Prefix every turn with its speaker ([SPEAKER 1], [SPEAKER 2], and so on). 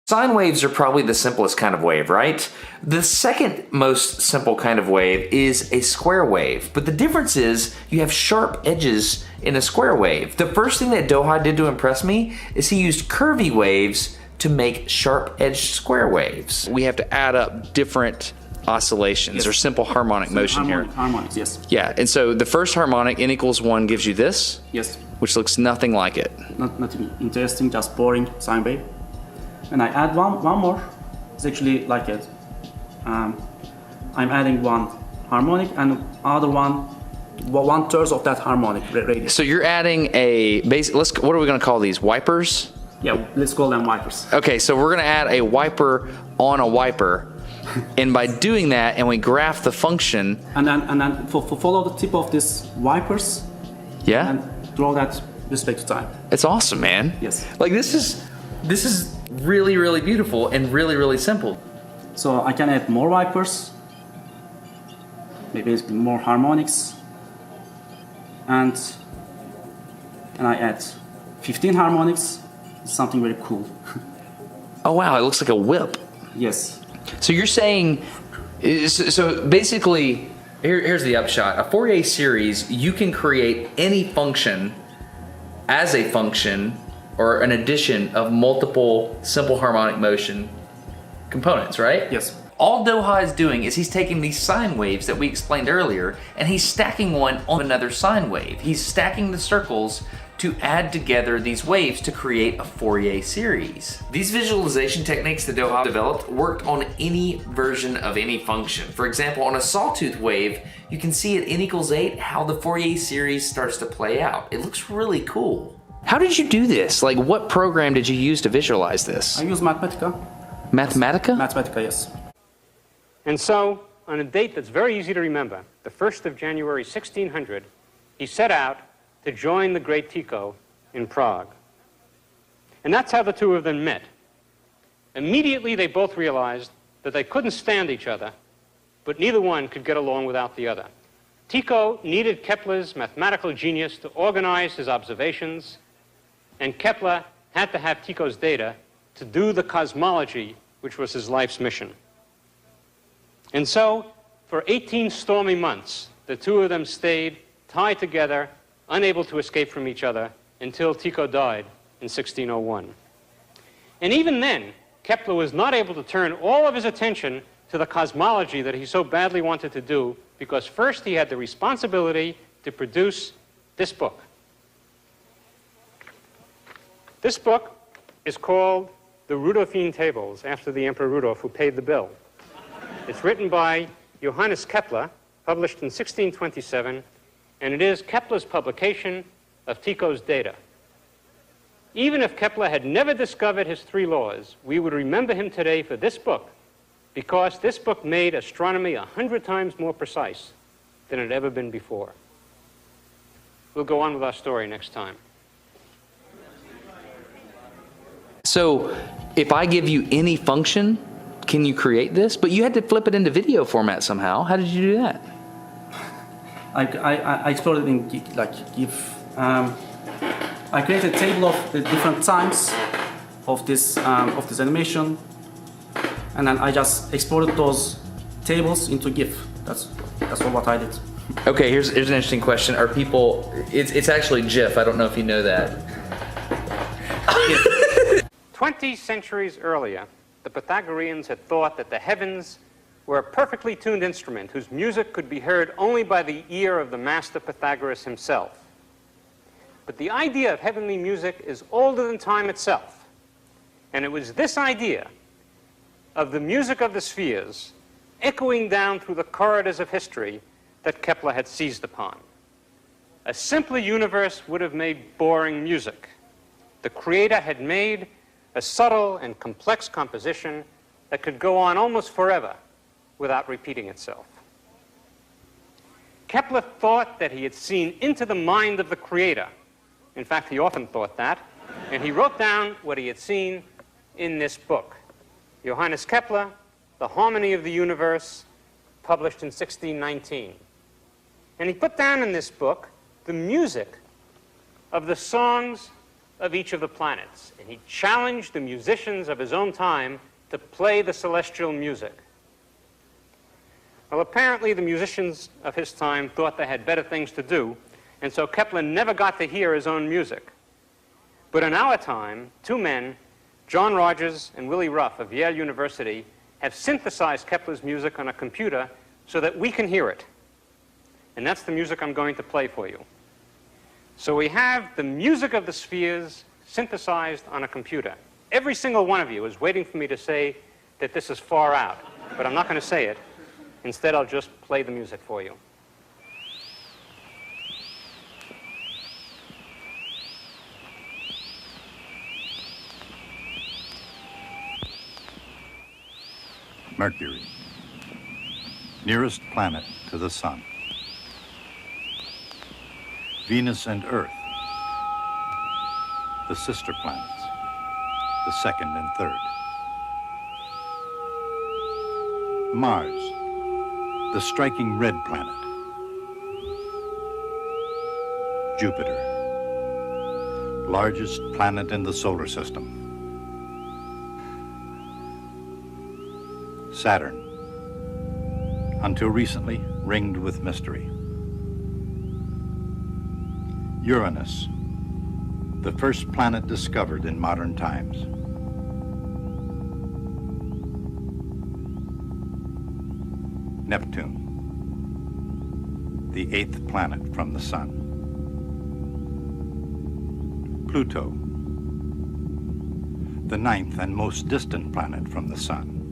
[SPEAKER 1] Sine waves are probably the simplest kind of wave, right? The second most simple kind of wave is a square wave, but the difference is you have sharp edges in a square wave. The first thing that Doha did to impress me is he used curvy waves to make sharp-edged square waves. We have to add up different oscillations or simple harmonic motion here.
[SPEAKER 2] Harmonics, yes.
[SPEAKER 1] Yeah, and so the first harmonic, n equals 1, gives you this?
[SPEAKER 2] Yes.
[SPEAKER 1] Which looks nothing like it.
[SPEAKER 2] Nothing interesting, just boring sine wave. And I add one more. It's actually like it. I'm adding one harmonic and other one-third of that harmonic radius.
[SPEAKER 1] So you're adding a base. What are we going to call these? Wipers?
[SPEAKER 2] Yeah, let's call them wipers.
[SPEAKER 1] Okay, so we're going to add a wiper on a wiper. And by doing that, and we graph the function.
[SPEAKER 2] And then follow the tip of these wipers.
[SPEAKER 1] Yeah.
[SPEAKER 2] And draw that respect to time.
[SPEAKER 1] It's awesome, man.
[SPEAKER 2] Yes.
[SPEAKER 1] Like this is really, really beautiful and really, really simple.
[SPEAKER 2] So I can add more wipers, maybe more harmonics, and I add 15 harmonics. It's something very cool.
[SPEAKER 1] Oh wow, it looks like a whip.
[SPEAKER 2] Yes.
[SPEAKER 1] So you're saying, so basically, here's the upshot. A Fourier series, you can create any function as a function or an addition of multiple simple harmonic motion components, right?
[SPEAKER 2] Yes.
[SPEAKER 1] All Doha is doing is he's taking these sine waves that we explained earlier and he's stacking one on another sine wave. He's stacking the circles to add together these waves to create a Fourier series. These visualization techniques that Doha developed worked on any version of any function. For example, on a sawtooth wave, you can see at n equals 8 how the Fourier series starts to play out. It looks really cool. How did you do this? Like, what program did you use to visualize this?
[SPEAKER 2] I use Mathematica.
[SPEAKER 1] Mathematica?
[SPEAKER 2] Mathematica, yes.
[SPEAKER 3] And so, on a date that's very easy to remember, the 1st of January 1600, he set out to join the great Tycho in Prague. And that's how the two of them met. Immediately they both realized that they couldn't stand each other, but neither one could get along without the other. Tycho needed Kepler's mathematical genius to organize his observations, and Kepler had to have Tycho's data to do the cosmology, which was his life's mission. And so, for 18 stormy months, the two of them stayed tied together, unable to escape from each other, until Tycho died in 1601. And even then, Kepler was not able to turn all of his attention to the cosmology that he so badly wanted to do, because first he had the responsibility to produce this book. This book is called The Rudolphine Tables, after the Emperor Rudolph, who paid the bill. It's written by Johannes Kepler, published in 1627, and it is Kepler's publication of Tycho's data. Even if Kepler had never discovered his three laws, we would remember him today for this book, because this book made astronomy 100 times more precise than it had ever been before. We'll go on with our story next time.
[SPEAKER 1] So, if I give you any function, can you create this? But you had to flip it into video format somehow. How did you do that?
[SPEAKER 2] I explored it in GIF. I created a table of the different times of this animation, and then I just exported those tables into GIF. That's all what I did.
[SPEAKER 1] Okay, here's an interesting question. Are people? It's actually GIF. I don't know if you know that.
[SPEAKER 3] 20 centuries earlier, the Pythagoreans had thought that the heavens were a perfectly tuned instrument whose music could be heard only by the ear of the master Pythagoras himself. But the idea of heavenly music is older than time itself. And it was this idea of the music of the spheres echoing down through the corridors of history that Kepler had seized upon. A simpler universe would have made boring music. The Creator had made a subtle and complex composition that could go on almost forever without repeating itself. Kepler thought that he had seen into the mind of the Creator. In fact, he often thought that, and he wrote down what he had seen in this book. Johannes Kepler, The Harmony of the Universe, published in 1619. And he put down in this book the music of the songs of each of the planets, and he challenged the musicians of his own time to play the celestial music. Well, apparently the musicians of his time thought they had better things to do, and so Kepler never got to hear his own music. But in our time, two men, John Rogers and Willie Ruff of Yale University, have synthesized Kepler's music on a computer so that we can hear it. And that's the music I'm going to play for you. So we have the music of the spheres synthesized on a computer. Every single one of you is waiting for me to say that this is far out, but I'm not going to say it. Instead, I'll just play the music for you.
[SPEAKER 4] Mercury, nearest planet to the Sun. Venus and Earth, the sister planets, the second and third. Mars, the striking red planet. Jupiter, largest planet in the solar system. Saturn, until recently ringed with mystery. Uranus, the first planet discovered in modern times. Neptune, the 8th planet from the Sun. Pluto, the 9th and most distant planet from the Sun.